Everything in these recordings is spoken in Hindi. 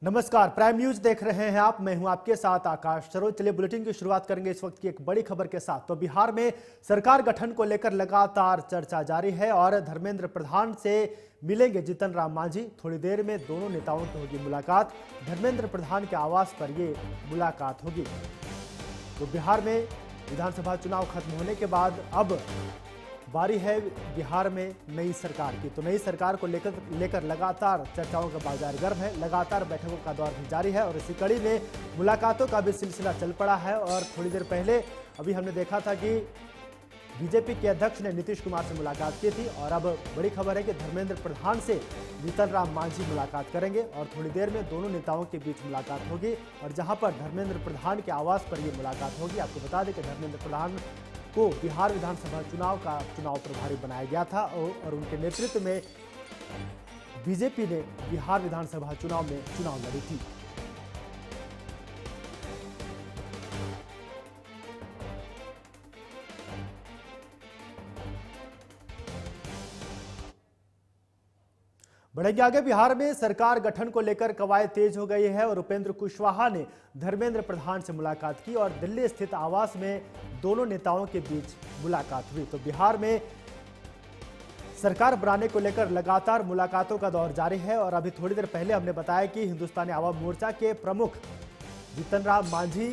नमस्कार, प्राइम न्यूज देख रहे हैं आप। मैं हूं आपके साथ आकाश सरोज। चलिए बुलेटिन की शुरुआत करेंगे इस वक्त की एक बड़ी खबर के साथ। तो बिहार में सरकार गठन को लेकर लगातार चर्चा जारी है और धर्मेंद्र प्रधान से मिलेंगे जीतन राम मांझी। थोड़ी देर में दोनों नेताओं की होगी मुलाकात। धर्मेंद्र प्रधान के आवास पर ये मुलाकात होगी। तो बिहार में विधानसभा चुनाव खत्म होने के बाद अब बारी है बिहार में नई सरकार की। तो नई सरकार को लेकर लगातार चर्चाओं का बाजार गर्म है। लगातार बैठकों का दौर भी जारी है और इसी कड़ी में मुलाकातों का भी सिलसिला चल पड़ा है। और थोड़ी देर पहले अभी हमने देखा था कि बीजेपी के अध्यक्ष ने नीतीश कुमार से मुलाकात की थी और अब बड़ी खबर है कि धर्मेंद्र प्रधान से जीतन राम मांझी मुलाकात करेंगे और थोड़ी देर में दोनों नेताओं के बीच मुलाकात होगी। और जहां पर धर्मेंद्र प्रधान के आवास पर यह मुलाकात होगी। आपको बता दें कि धर्मेंद्र प्रधान को बिहार विधानसभा चुनाव का चुनाव प्रभारी बनाया गया था और उनके नेतृत्व में बीजेपी ने बिहार विधानसभा चुनाव में चुनाव लड़ी थी। बढ़ेंगे आगे। बिहार में सरकार गठन को लेकर कवायद तेज हो गई है और उपेंद्र कुशवाहा ने धर्मेंद्र प्रधान से मुलाकात की और दिल्ली स्थित आवास में दोनों नेताओं के बीच मुलाकात हुई। तो बिहार में सरकार बनाने को लेकर लगातार मुलाकातों का दौर जारी है और अभी थोड़ी देर पहले हमने बताया कि हिंदुस्तानी आवाम मोर्चा के प्रमुख जीतन राम मांझी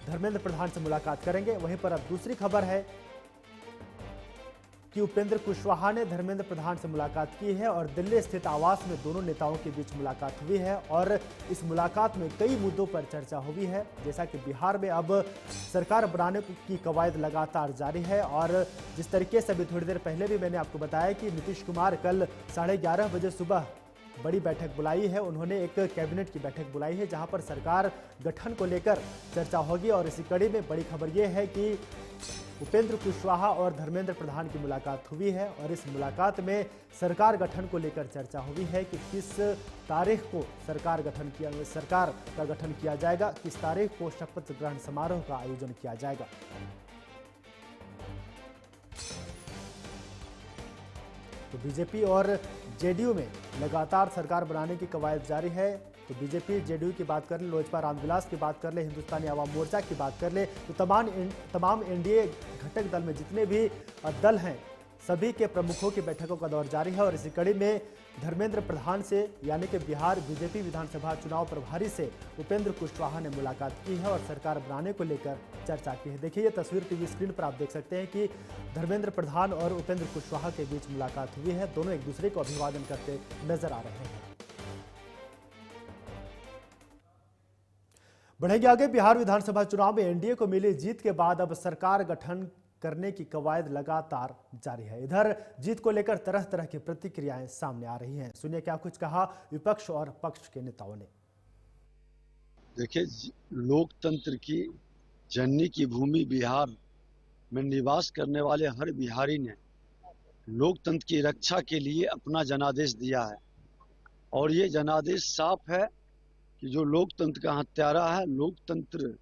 धर्मेंद्र प्रधान से मुलाकात करेंगे। वहीं पर अब दूसरी खबर है कि उपेंद्र कुशवाहा ने धर्मेंद्र प्रधान से मुलाकात की है और दिल्ली स्थित आवास में दोनों नेताओं के बीच मुलाकात हुई है। और इस मुलाकात में कई मुद्दों पर चर्चा हुई है, जैसा कि बिहार में अब सरकार बनाने की कवायद लगातार जारी है। और जिस तरीके से अभी थोड़ी देर पहले भी मैंने आपको बताया कि नीतीश कुमार कल 11:30 बजे सुबह बड़ी बैठक बुलाई है। उन्होंने एक कैबिनेट की बैठक बुलाई है जहां पर सरकार गठन को लेकर चर्चा होगी। और इसी कड़ी में बड़ी खबर यह है कि उपेंद्र कुशवाहा और धर्मेंद्र प्रधान की मुलाकात हुई है और इस मुलाकात में सरकार गठन को लेकर चर्चा हुई है कि किस तारीख को सरकार का गठन किया जाएगा, किस तारीख को शपथ ग्रहण समारोह का आयोजन किया जाएगा। तो बीजेपी और जेडीयू में लगातार सरकार बनाने की कवायद जारी है। तो बीजेपी जेडीयू की बात कर ले, लोजपा रामविलास की बात कर ले, हिंदुस्तानी आवाम मोर्चा की बात कर ले, तो तमाम एनडीए घटक दल में जितने भी दल हैं सभी के प्रमुखों की बैठकों का दौर जारी है। और इसी कड़ी में धर्मेंद्र प्रधान से यानी कि बिहार बीजेपी विधानसभा चुनाव प्रभारी से उपेंद्र कुशवाहा ने मुलाकात की है और सरकार बनाने को लेकर चर्चा की है। देखिए ये तस्वीर टीवी स्क्रीन पर आप देख सकते हैं कि धर्मेंद्र प्रधान और उपेंद्र कुशवाहा के बीच मुलाकात हुई है। दोनों एक दूसरे को अभिवादन करते नजर आ रहे हैं। बढ़ेंगे आगे। बिहार विधानसभा चुनाव में एनडीए को मिली जीत के बाद अब सरकार गठन करने की कवायद लगातार जारी है। इधर जीत को लेकर तरह तरह की प्रतिक्रियाएं सामने आ रही हैं। सुनिए क्या कुछ कहा विपक्ष और पक्ष के नेताओं ने। देखिए, लोकतंत्र की जननी की भूमि बिहार में निवास करने वाले हर बिहारी ने लोकतंत्र की रक्षा के लिए अपना जनादेश दिया है और ये जनादेश साफ है कि जो लोकतंत्र का हत्यारा है, लोकतंत्र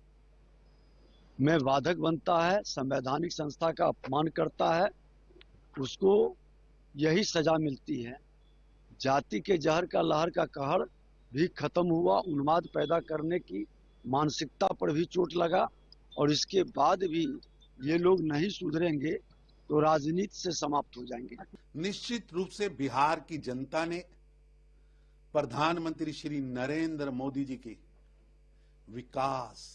में बाधक बनता है, संवैधानिक संस्था का अपमान करता है, उसको यही सजा मिलती है। जाति के जहर का लहर का कहर भी खत्म हुआ, उन्माद पैदा करने की मानसिकता पर भी चोट लगा और इसके बाद भी ये लोग नहीं सुधरेंगे तो राजनीति से समाप्त हो जाएंगे। निश्चित रूप से बिहार की जनता ने प्रधानमंत्री श्री नरेंद्र मोदी जी की विकास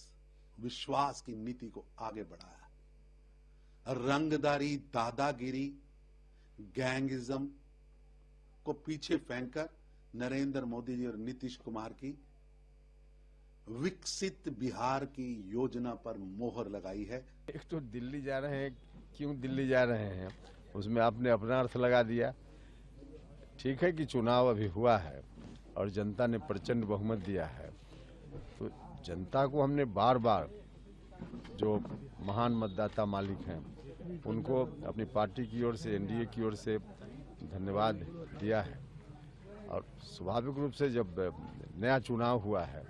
विश्वास की नीति को आगे बढ़ाया। रंगदारी, दादागिरी, गैंगिज्म को पीछे फेंककर नरेंद्र मोदी जी और नीतीश कुमार की विकसित बिहार की योजना पर मोहर लगाई है। एक तो दिल्ली जा रहे हैं, क्यों दिल्ली जा रहे हैं उसमें आपने अपना अर्थ लगा दिया। ठीक है कि चुनाव अभी हुआ है और जनता ने प्रचंड बहुमत दिया है, तो जनता को हमने बार बार जो महान मतदाता मालिक हैं उनको अपनी पार्टी की ओर से, एनडीए की ओर से धन्यवाद दिया है। और स्वाभाविक रूप से जब नया चुनाव हुआ है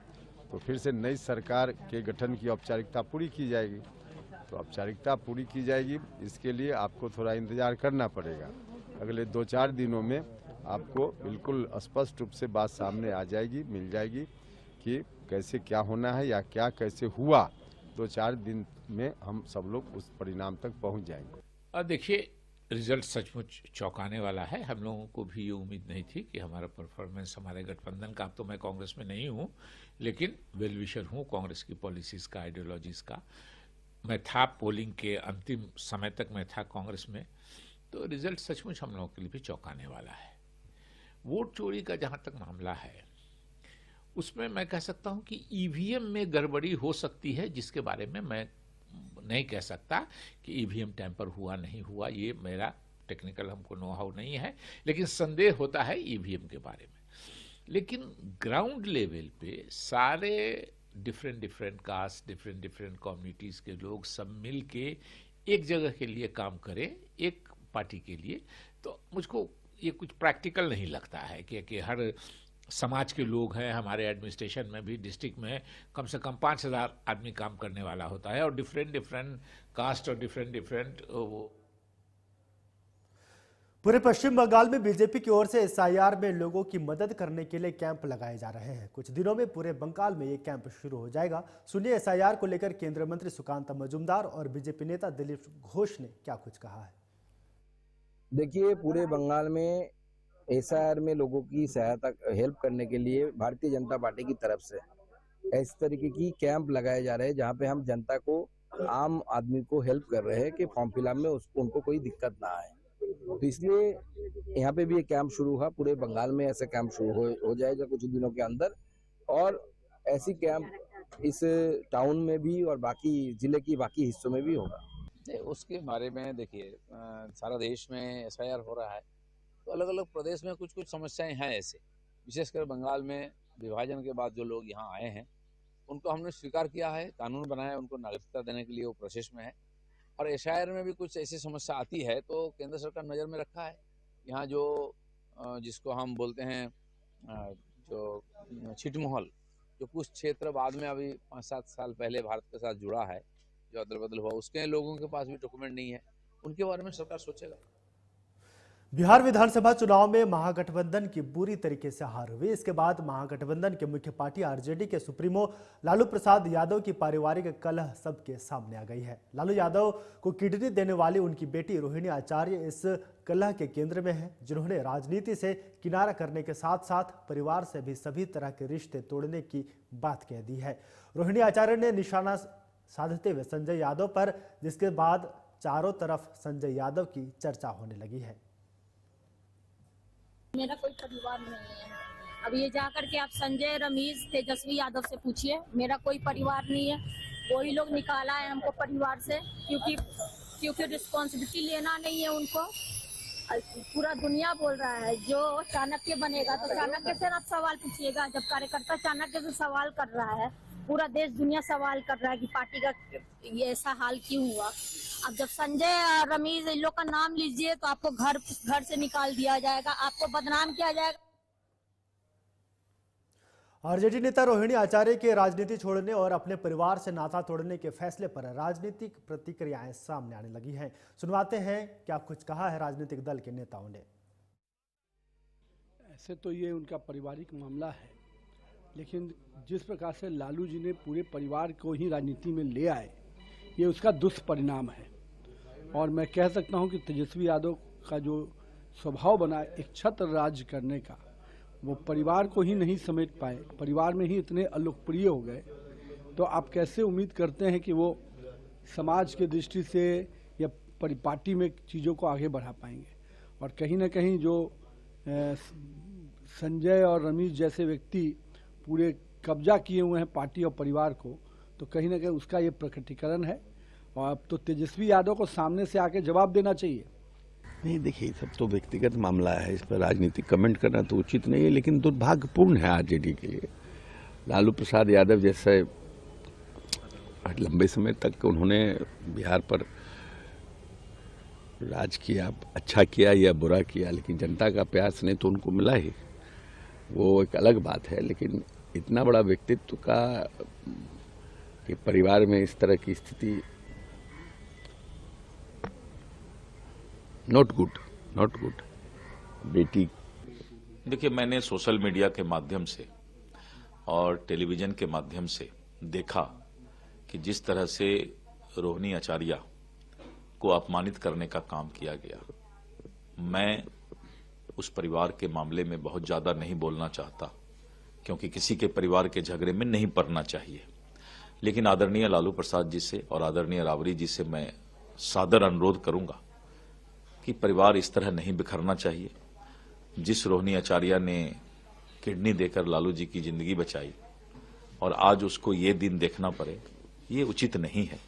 तो फिर से नई सरकार के गठन की औपचारिकता पूरी की जाएगी। तो औपचारिकता पूरी की जाएगी, इसके लिए आपको थोड़ा इंतजार करना पड़ेगा। अगले 2-4 दिनों में आपको बिल्कुल स्पष्ट रूप से बात सामने आ जाएगी, मिल जाएगी कि कैसे क्या होना है या क्या कैसे हुआ। 2-4 दिन में हम सब लोग उस परिणाम तक पहुंच जाएंगे। और देखिए, रिजल्ट सचमुच चौंकाने वाला है। हम लोगों को भी ये उम्मीद नहीं थी कि हमारा परफॉर्मेंस, हमारे गठबंधन का, अब तो मैं कांग्रेस में नहीं हूँ लेकिन वेल विशर हूँ कांग्रेस की पॉलिसीज़ का, आइडियोलॉजीज़ का। मैं था पोलिंग के अंतिम समय तक मैं था कांग्रेस में, तो रिजल्ट सचमुच हम लोगों के लिए भी चौंकाने वाला है। वोट चोरी का जहाँ तक मामला है, उसमें मैं कह सकता हूँ कि ईवीएम में गड़बड़ी हो सकती है, जिसके बारे में मैं नहीं कह सकता कि ईवीएम टैंपर हुआ नहीं हुआ, ये मेरा टेक्निकल हमको नो हाउ नहीं है, लेकिन संदेह होता है ईवीएम के बारे में। लेकिन ग्राउंड लेवल पे सारे डिफरेंट कास्ट, डिफरेंट कम्युनिटीज़ के लोग सब मिल के एक जगह के लिए काम करें, एक पार्टी के लिए, तो मुझको ये कुछ प्रैक्टिकल नहीं लगता है कि हर समाज के लोग हैं। हमारे एडमिनिस्ट्रेशन में भी, डिस्ट्रिक्ट में कम से कम 5,000 आदमी काम करने वाला होता है, और डिफरेंट कास्ट और डिफरेंट वो। पूरे पश्चिम बंगाल में बीजेपी की ओर से एसआईआर में लोगों की मदद करने के लिए कैंप लगाए जा रहे हैं। कुछ दिनों में पूरे बंगाल में ये कैंप शुरू हो जाएगा। सुनिए एसआईआर को लेकर केंद्रीय मंत्री सुकांता मजूमदार और बीजेपी नेता दिलीप घोष ने क्या कुछ कहा है। देखिए, पूरे बंगाल में एसआईआर में लोगों की सहायता, हेल्प करने के लिए भारतीय जनता पार्टी की तरफ से इस तरीके की कैंप लगाए जा रहे हैं, जहां पे हम जनता को, आम आदमी को हेल्प कर रहे हैं कि फॉर्म फिलअप में उनको कोई दिक्कत ना आए। तो इसलिए यहाँ पे भी एक कैंप शुरू हुआ। पूरे बंगाल में ऐसे कैंप शुरू हो जाएगा कुछ दिनों के अंदर, और ऐसी कैंप इस टाउन में भी और बाकी जिले की बाकी हिस्सों में भी होगा। उसके बारे में देखिए, सारा देश में एसआईआर हो रहा है, तो अलग अलग प्रदेश में कुछ समस्याएं हैं ऐसे। विशेषकर बंगाल में विभाजन के बाद जो लोग यहाँ आए हैं, उनको हमने स्वीकार किया है, कानून बनाया, उनको नागरिकता देने के लिए वो प्रोसेस में है। और एसआईआर में भी कुछ ऐसी समस्या आती है तो केंद्र सरकार नज़र में रखा है। यहाँ जो जिसको हम बोलते हैं जो छिटमहल, जो कुछ क्षेत्र बाद में अभी 5-7 साल पहले भारत के साथ जुड़ा है, जो अदल बदल हुआ, उसके लोगों के पास भी डॉक्यूमेंट नहीं है, उनके बारे में सरकार सोचेगा। बिहार विधानसभा चुनाव में महागठबंधन की बुरी तरीके से हार हुई। इसके बाद महागठबंधन के मुख्य पार्टी आरजेडी के सुप्रीमो लालू प्रसाद यादव की पारिवारिक कलह सबके सामने आ गई है। लालू यादव को किडनी देने वाली उनकी बेटी रोहिणी आचार्य इस कलह के केंद्र में है, जिन्होंने राजनीति से किनारा करने के साथ साथ परिवार से भी सभी तरह के रिश्ते तोड़ने की बात कह दी है। रोहिणी आचार्य ने निशाना साधते हुए संजय यादव पर, जिसके बाद चारों तरफ संजय यादव की चर्चा होने लगी है। मेरा कोई परिवार नहीं है। अब ये जाकर के आप संजय, रमेश, तेजस्वी यादव से पूछिए, मेरा कोई परिवार नहीं है। वही लोग निकाला है हमको परिवार से, क्योंकि रिस्पॉन्सिबिलिटी लेना नहीं है उनको। पूरा दुनिया बोल रहा है जो चाणक्य बनेगा, तो चाणक्य से आप सवाल पूछिएगा। जब कार्यकर्ता चाणक्य से सवाल कर रहा है, पूरा देश दुनिया सवाल कर रहा है कि पार्टी का ये ऐसा हाल क्यों हुआ। अब जब संजय और रमेश इन लोग का नाम लीजिए तो आपको घर से निकाल दिया जाएगा, आपको बदनाम किया जाएगा। आरजेडी नेता रोहिणी आचार्य के राजनीति छोड़ने और अपने परिवार से नाता तोड़ने के फैसले पर राजनीतिक प्रतिक्रियाएं सामने आने लगी हैं। सुनवाते हैं क्या कुछ कहा है राजनीतिक दल के नेताओं ने। ऐसे तो ये उनका पारिवारिक मामला है, लेकिन जिस प्रकार से लालू जी ने पूरे परिवार को ही राजनीति में ले आए, ये उसका दुष्परिणाम है। और मैं कह सकता हूं कि तेजस्वी यादव का जो स्वभाव बना एक छत्र राज करने का, वो परिवार को ही नहीं समेट पाए, परिवार में ही इतने अलोकप्रिय हो गए, तो आप कैसे उम्मीद करते हैं कि वो समाज के दृष्टि से या पार्टी में चीज़ों को आगे बढ़ा पाएंगे। और कहीं ना कहीं जो संजय और रमेश जैसे व्यक्ति पूरे कब्जा किए हुए हैं पार्टी और परिवार को, तो कहीं ना कहीं उसका ये प्रकटीकरण है। और अब तो तेजस्वी यादव को सामने से आके जवाब देना चाहिए। नहीं, देखिए, सब तो व्यक्तिगत मामला है, इस पर राजनीतिक कमेंट करना तो उचित नहीं है, लेकिन दुर्भाग्यपूर्ण है आरजेडी के लिए। लालू प्रसाद यादव जैसे लंबे समय तक उन्होंने बिहार पर राज किया, अच्छा किया या बुरा किया, लेकिन जनता का प्यार स्नेह तो उनको मिला ही, वो एक अलग बात है। लेकिन इतना बड़ा व्यक्तित्व का कि परिवार में इस तरह की स्थिति नॉट गुड। बेटी देखिए, मैंने सोशल मीडिया के माध्यम से और टेलीविजन के माध्यम से देखा कि जिस तरह से रोहिणी आचार्य को अपमानित करने का काम किया गया। मैं उस परिवार के मामले में बहुत ज्यादा नहीं बोलना चाहता, क्योंकि किसी के परिवार के झगड़े में नहीं पड़ना चाहिए। लेकिन आदरणीय लालू प्रसाद जी से और आदरणीय राबड़ी जी से मैं सादर अनुरोध करूंगा कि परिवार इस तरह नहीं बिखरना चाहिए। जिस रोहिणी आचार्य ने किडनी देकर लालू जी की जिंदगी बचाई और आज उसको ये दिन देखना पड़े, ये उचित नहीं है।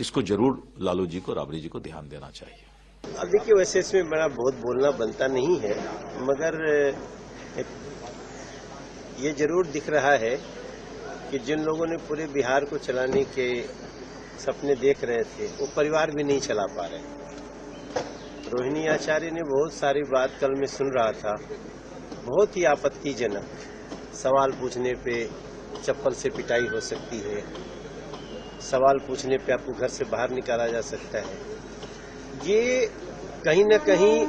इसको जरूर लालू जी को, राबड़ी जी को ध्यान देना चाहिए। अब देखिए, वैसे इसमें बड़ा बहुत बोलना बनता नहीं है, मगर ये जरूर दिख रहा है कि जिन लोगों ने पूरे बिहार को चलाने के सपने देख रहे थे, वो परिवार भी नहीं चला पा रहे। रोहिणी आचार्य ने बहुत सारी बात कल मैं सुन रहा था, बहुत ही आपत्तिजनक। सवाल पूछने पे चप्पल से पिटाई हो सकती है, सवाल पूछने पे आपको घर से बाहर निकाला जा सकता है। ये कहीं न कहीं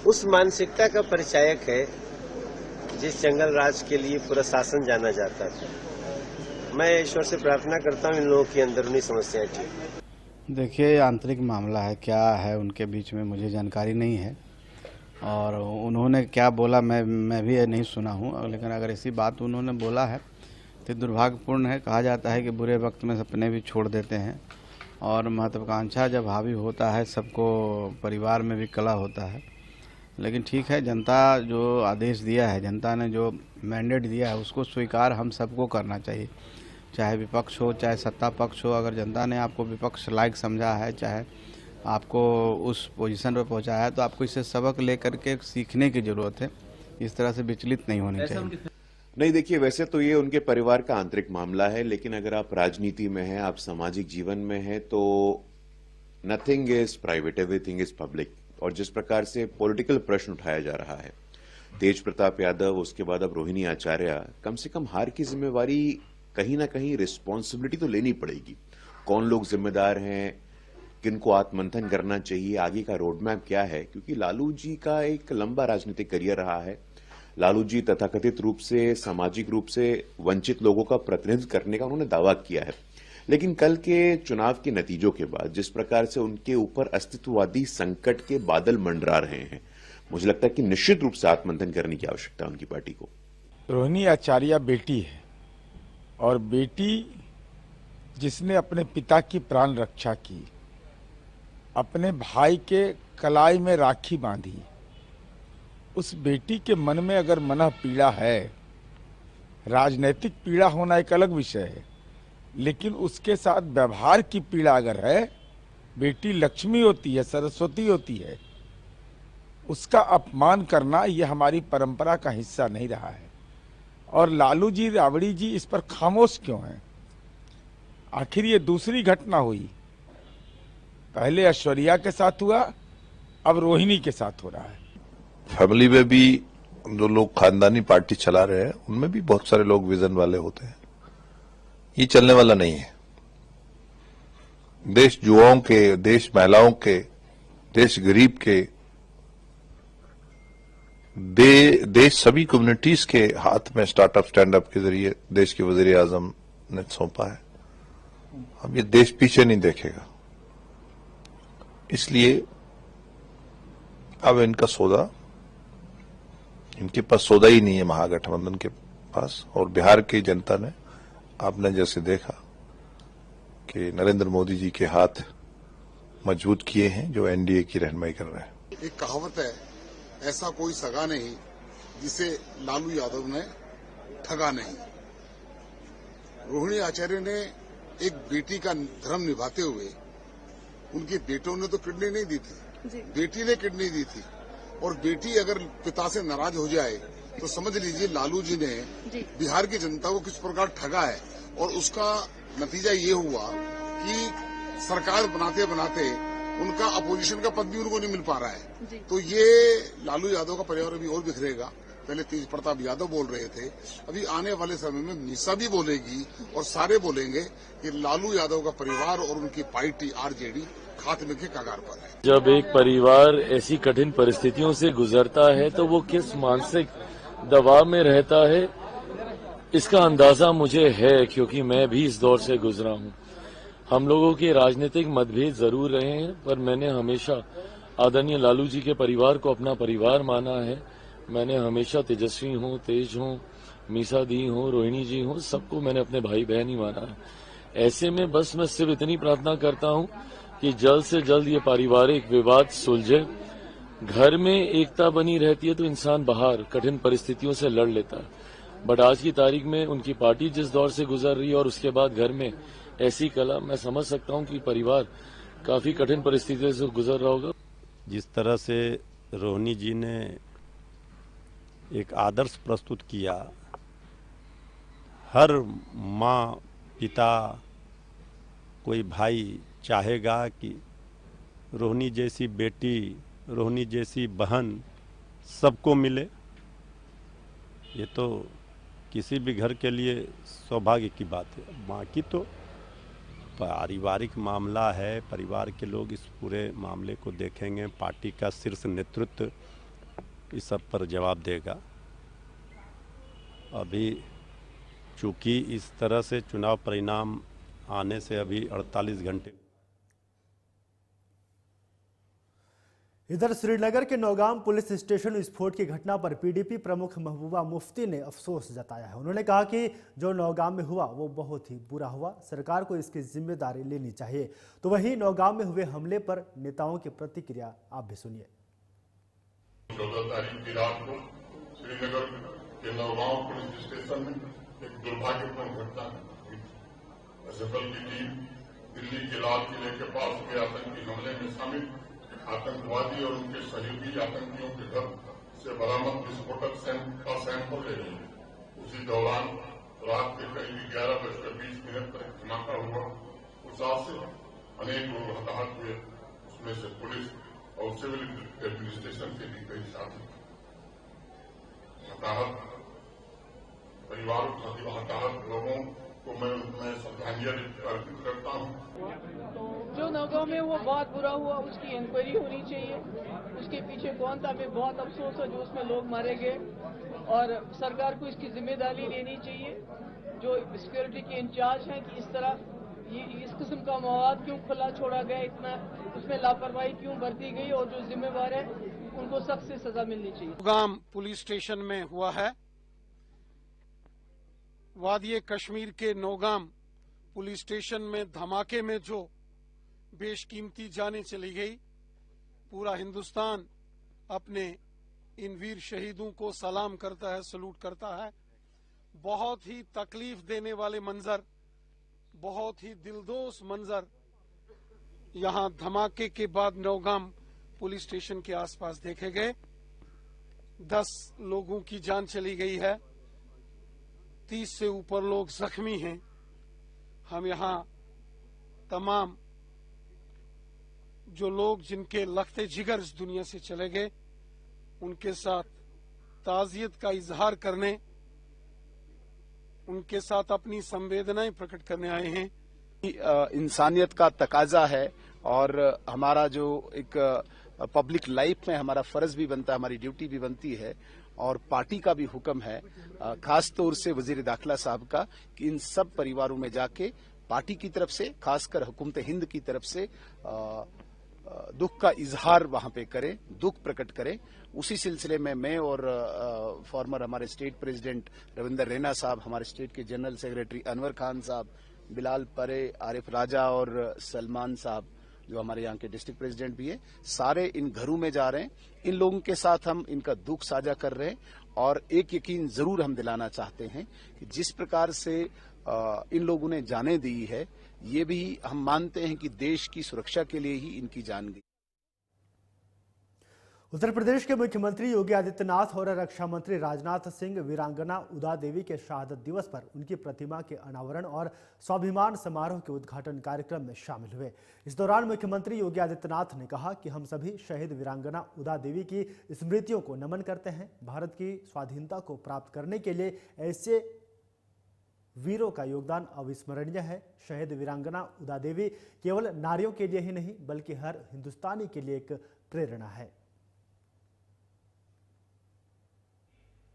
उस मानसिकता का परिचायक है जिस जंगल राज के लिए पूरा शासन जाना जाता था। मैं ईश्वर से प्रार्थना करता हूँ इन लोगों की अंदरूनी समस्याएं ठीक। देखिए, ये आंतरिक मामला है, क्या है उनके बीच में मुझे जानकारी नहीं है, और उन्होंने क्या बोला मैं भी नहीं सुना हूँ। लेकिन अगर ऐसी बात उन्होंने बोला है तो दुर्भाग्यपूर्ण है। कहा जाता है कि बुरे वक्त में सपने भी छोड़ देते हैं, और महत्वाकांक्षा जब हावी होता है सबको परिवार में भी कला होता है। लेकिन ठीक है, जनता जो आदेश दिया है, जनता ने जो मैंडेट दिया है, उसको स्वीकार हम सबको करना चाहिए, चाहे विपक्ष हो चाहे सत्ता पक्ष हो। अगर जनता ने आपको विपक्ष लायक समझा है, चाहे आपको उस पोजीशन पर पहुंचाया है, तो आपको इससे सबक लेकर के सीखने की जरूरत है। इस तरह से विचलित नहीं होनी चाहिए। नहीं, देखिए, वैसे तो ये उनके परिवार का आंतरिक मामला है, लेकिन अगर आप राजनीति में हैं, आप सामाजिक जीवन में हैं, तो nothing is private, everything is public. और जिस प्रकार से पॉलिटिकल प्रश्न उठाया जा रहा है, तेज प्रताप यादव, उसके बाद अब रोहिणी आचार्य, कम से कम हार की जिम्मेवारी कहीं ना कहीं रिस्पॉन्सिबिलिटी तो लेनी पड़ेगी। कौन लोग जिम्मेदार हैं, किनको आत्ममंथन करना चाहिए, आगे का रोड मैप क्या है, क्योंकि लालू जी का एक लंबा राजनीतिक करियर रहा है। लालू जी तथाकथित रूप से सामाजिक रूप से वंचित लोगों का प्रतिनिधित्व करने का उन्होंने दावा किया है। लेकिन कल के चुनाव के नतीजों के बाद जिस प्रकार से उनके ऊपर अस्तित्ववादी संकट के बादल मंडरा रहे हैं, मुझे लगता है कि निश्चित रूप से आत्ममंथन करने की आवश्यकता है उनकी पार्टी को। रोहिणी आचार्य बेटी है, और बेटी जिसने अपने पिता की प्राण रक्षा की, अपने भाई के कलाई में राखी बांधी, उस बेटी के मन में अगर मनः पीड़ा है, राजनीतिक पीड़ा होना एक अलग विषय है, लेकिन उसके साथ व्यवहार की पीड़ा अगर है, बेटी लक्ष्मी होती है, सरस्वती होती है, उसका अपमान करना ये हमारी परंपरा का हिस्सा नहीं रहा है। और लालू जी, राबड़ी जी इस पर खामोश क्यों हैं? आखिर ये दूसरी घटना हुई, पहले ऐश्वर्या के साथ हुआ, अब रोहिणी के साथ हो रहा है। फैमिली में भी जो लोग खानदानी पार्टी चला रहे हैं, उनमें भी बहुत सारे लोग विजन वाले होते हैं। ये चलने वाला नहीं है। देश युवाओं के, देश महिलाओं के, देश गरीब के, देश सभी कम्युनिटीज के हाथ में स्टार्टअप स्टैंडअप के जरिए देश के वजीर आजम ने सौंपा है। अब ये देश पीछे नहीं देखेगा, इसलिए अब इनका सौदा, इनके पास सौदा ही नहीं है महागठबंधन के पास। और बिहार की जनता ने, आपने जैसे देखा कि नरेंद्र मोदी जी के हाथ मजबूत किए हैं जो एनडीए की रहनुमाई कर रहे हैं। एक कहावत है, ऐसा कोई सगा नहीं जिसे लालू यादव ने ठगा नहीं। रोहिणी आचार्य ने एक बेटी का धर्म निभाते हुए, उनके बेटों ने तो किडनी नहीं दी थी, बेटी ने किडनी दी थी। और बेटी अगर पिता से नाराज हो जाए तो समझ लीजिए लालू जी ने बिहार की जनता को किस प्रकार ठगा है। और उसका नतीजा ये हुआ कि सरकार बनाते बनाते उनका अपोजिशन का पद भी उनको नहीं मिल पा रहा है। तो ये लालू यादव का परिवार अभी और बिखरेगा। पहले तेज प्रताप यादव बोल रहे थे, अभी आने वाले समय में मीसा भी बोलेगी और सारे बोलेंगे कि लालू यादव का परिवार और उनकी पार्टी आरजेडी खात्मे के कगार पर है। जब एक परिवार ऐसी कठिन परिस्थितियों से गुजरता है तो वो किस मानसिक दबाव में रहता है, इसका अंदाजा मुझे है, क्योंकि मैं भी इस दौर से गुजरा हूं। हम लोगों के राजनीतिक मतभेद जरूर रहे हैं, पर मैंने हमेशा आदरणीय लालू जी के परिवार को अपना परिवार माना है। मैंने हमेशा तेजस्वी हूं, तेज हूं, मीसा दी हूं, रोहिणी जी हूं, सबको मैंने अपने भाई बहन ही माना है। ऐसे में बस मैं सिर्फ इतनी प्रार्थना करता हूं कि जल्द से जल्द ये पारिवारिक विवाद सुलझे। घर में एकता बनी रहती है तो इंसान बाहर कठिन परिस्थितियों से लड़ लेता है, बट आज की तारीख में उनकी पार्टी जिस दौर से गुजर रही है और उसके बाद घर में ऐसी कला, मैं समझ सकता हूं कि परिवार काफी कठिन परिस्थितियों से गुजर रहा होगा। जिस तरह से रोहिणी जी ने एक आदर्श प्रस्तुत किया, हर माँ पिता कोई भाई चाहेगा कि रोहिणी जैसी बेटी, रोहिणी जैसी बहन सबको मिले। ये तो किसी भी घर के लिए सौभाग्य की बात है। बाकी तो पारिवारिक मामला है, परिवार के लोग इस पूरे मामले को देखेंगे, पार्टी का शीर्ष नेतृत्व इस सब पर जवाब देगा। अभी चूंकि इस तरह से चुनाव परिणाम आने से अभी 48 घंटे। इधर श्रीनगर के नौगाम पुलिस स्टेशन विस्फोट की घटना पर पीडीपी प्रमुख महबूबा मुफ्ती ने अफसोस जताया है। उन्होंने कहा कि जो नौगाम में हुआ वो बहुत ही बुरा हुआ, सरकार को इसकी जिम्मेदारी लेनी चाहिए। तो वहीं नौगाम में हुए हमले पर नेताओं की प्रतिक्रिया आप भी सुनिए। 14 तारीख की रात को श्रीनगर के नौगाम पुलिस स्टेशन में एक दुर्भाग्यपूर्ण घटना हुई। एसएफएल की टीम दिल्ली के लाल किले के पास हुए आतंकी हमले में शामिल आतंकवादी और उनके सहयोगी आतंकियों के घर से बरामद विस्फोटक का सैंपल ले रही है। उसी दौरान रात के करीब 11:20 पर एक धमाका हुआ। उस से अनेक लोग हताहत हुए, उसमें से पुलिस और सिविल एडमिनिस्ट्रेशन के भी कई साथी। हताहत परिवार हताहत लोगों को मैं श्रद्धांजलि अर्पित करता हूँ। जो नौगांव में वो बहुत बुरा हुआ, उसकी इंक्वायरी होनी चाहिए। उसके पीछे कौन था, हमें बहुत अफसोस है जो उसमें लोग मारे गए, और सरकार को इसकी जिम्मेदारी लेनी चाहिए। जो सिक्योरिटी के इंचार्ज हैं कि इस तरह इस किस्म का मवाद क्यों खुला छोड़ा गया, इतना उसमें लापरवाही क्यों बरती गई, और जो जिम्मेवार है उनको सख्त से सजा मिलनी चाहिए। नौगाम पुलिस स्टेशन में हुआ है। वादिये कश्मीर के नौगाम पुलिस स्टेशन में धमाके में जो बेशकीमती जानें चली गई, पूरा हिंदुस्तान अपने इन वीर शहीदों को सलाम करता है, सलूट करता है। बहुत ही तकलीफ देने वाले मंजर, बहुत ही दिलदोज मंजर यहां धमाके के बाद नौगाम पुलिस स्टेशन के आसपास देखे गए। 10 लोगों की जान चली गई है, 30 से ऊपर लोग जख्मी हैं। हम यहां तमाम जो लोग जिनके लखते जिगर इस दुनिया से चले गए, उनके साथ ताजियत का इजहार करने, उनके साथ अपनी संवेदनाएं प्रकट करने आए हैं। इंसानियत का तकाजा है, और हमारा जो एक पब्लिक लाइफ में हमारा फर्ज भी बनता है, हमारी ड्यूटी भी बनती है, और पार्टी का भी हुक्म है, खास तौर से वजीर दाखिला साहब का, कि इन सब परिवारों में जाके पार्टी की तरफ से, खासकर हुकूमत हिंद की तरफ से दुख का इजहार वहां पे करें, दुख प्रकट करें। उसी सिलसिले में मैं और फॉर्मर हमारे स्टेट प्रेसिडेंट रविंदर रैना साहब, हमारे स्टेट के जनरल सेक्रेटरी अनवर खान साहब, बिलाल परे, आरिफ राजा और सलमान साहब जो हमारे यहाँ के डिस्ट्रिक्ट प्रेसिडेंट भी है, सारे इन घरों में जा रहे हैं। इन लोगों के साथ हम इनका दुख साझा कर रहे हैं, और एक यकीन जरूर हम दिलाना चाहते हैं कि जिस प्रकार से इन लोगों ने जानें दी है, ये भी हम मानते हैं कि देश की सुरक्षा के लिए ही इनकी जान गई। उत्तर प्रदेश के मुख्यमंत्री योगी आदित्यनाथ और रक्षा मंत्री राजनाथ सिंह वीरांगना उदा देवी के शहादत दिवस पर उनकी प्रतिमा के अनावरण और स्वाभिमान समारोह के उद्घाटन कार्यक्रम में शामिल हुए। इस दौरान मुख्यमंत्री योगी आदित्यनाथ ने कहा कि हम सभी शहीद वीरांगना उदा देवी की स्मृतियों को नमन करते हैं। भारत की स्वाधीनता को प्राप्त करने के लिए ऐसे वीरों का योगदान अविस्मरणीय है। शहीद वीरांगना उदा देवी केवल नारियों के लिए ही नहीं बल्कि हर हिंदुस्तानी के लिए एक प्रेरणा है।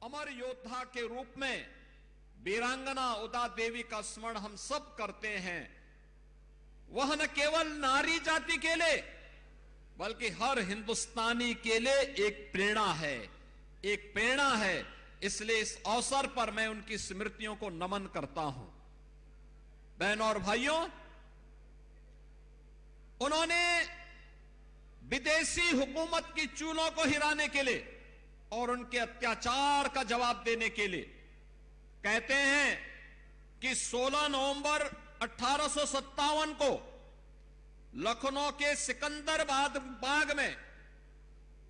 अमर योद्धा के रूप में वीरांगना उदा देवी का स्मरण हम सब करते हैं। वह न केवल नारी जाति के लिए बल्कि हर हिंदुस्तानी के लिए एक प्रेरणा है। इसलिए इस अवसर पर मैं उनकी स्मृतियों को नमन करता हूं। बहनों और भाइयों, उन्होंने विदेशी हुकूमत की चूलों को हिलाने के लिए और उनके अत्याचार का जवाब देने के लिए कहते हैं कि 16 नवंबर 1857 को लखनऊ के सिकंदराबाद बाग में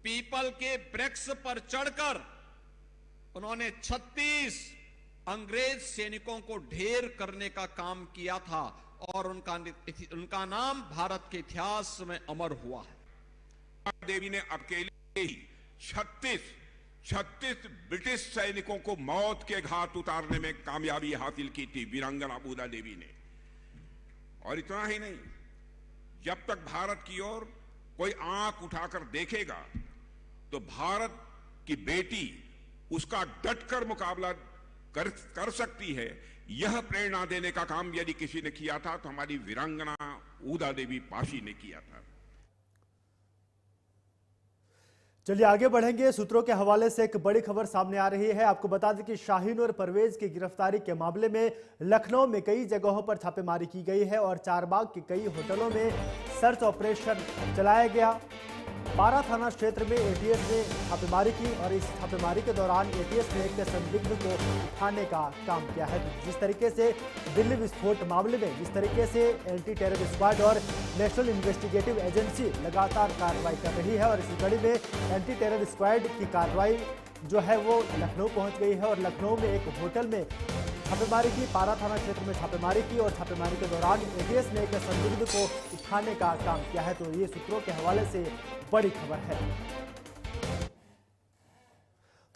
पीपल के वृक्ष पर चढ़कर उन्होंने 36 अंग्रेज सैनिकों को ढेर करने का काम किया था और उनका नाम भारत के इतिहास में अमर हुआ है। देवी ने अकेले ही 36 ब्रिटिश सैनिकों को मौत के घाट उतारने में कामयाबी हासिल की थी वीरांगना उदा देवी ने। और इतना ही नहीं, जब तक भारत की ओर कोई आंख उठाकर देखेगा तो भारत की बेटी उसका डटकर मुकाबला कर सकती है। यह प्रेरणा देने का काम यदि किसी ने किया था तो हमारी वीरांगना उदा देवी पाशी ने किया था। चलिए आगे बढ़ेंगे। सूत्रों के हवाले से एक बड़ी खबर सामने आ रही है। आपको बता दें कि शाहीन और परवेज की गिरफ्तारी के मामले में लखनऊ में कई जगहों पर छापेमारी की गई है और चारबाग के कई होटलों में सर्च ऑपरेशन चलाया गया। 12 थाना क्षेत्र में एटीएस ने छापेमारी की और इस छापेमारी के दौरान एटीएस ने एक संदिग्ध को उठाने का काम किया है। जिस तरीके से दिल्ली विस्फोट मामले में जिस तरीके से एंटी टेरर स्क्वाड और नेशनल इन्वेस्टिगेटिव एजेंसी लगातार कार्रवाई कर रही है और इसी कड़ी में एंटी टेरर स्क्वाड की कार्रवाई जो है वो लखनऊ पहुंच गई है और लखनऊ में एक होटल में छापेमारी की, 12 थाना क्षेत्र में छापेमारी की और छापेमारी के दौरान एटीएस ने एक संदिग्ध को उठाने का काम किया है। तो ये सूत्रों के हवाले से बड़ी खबर है।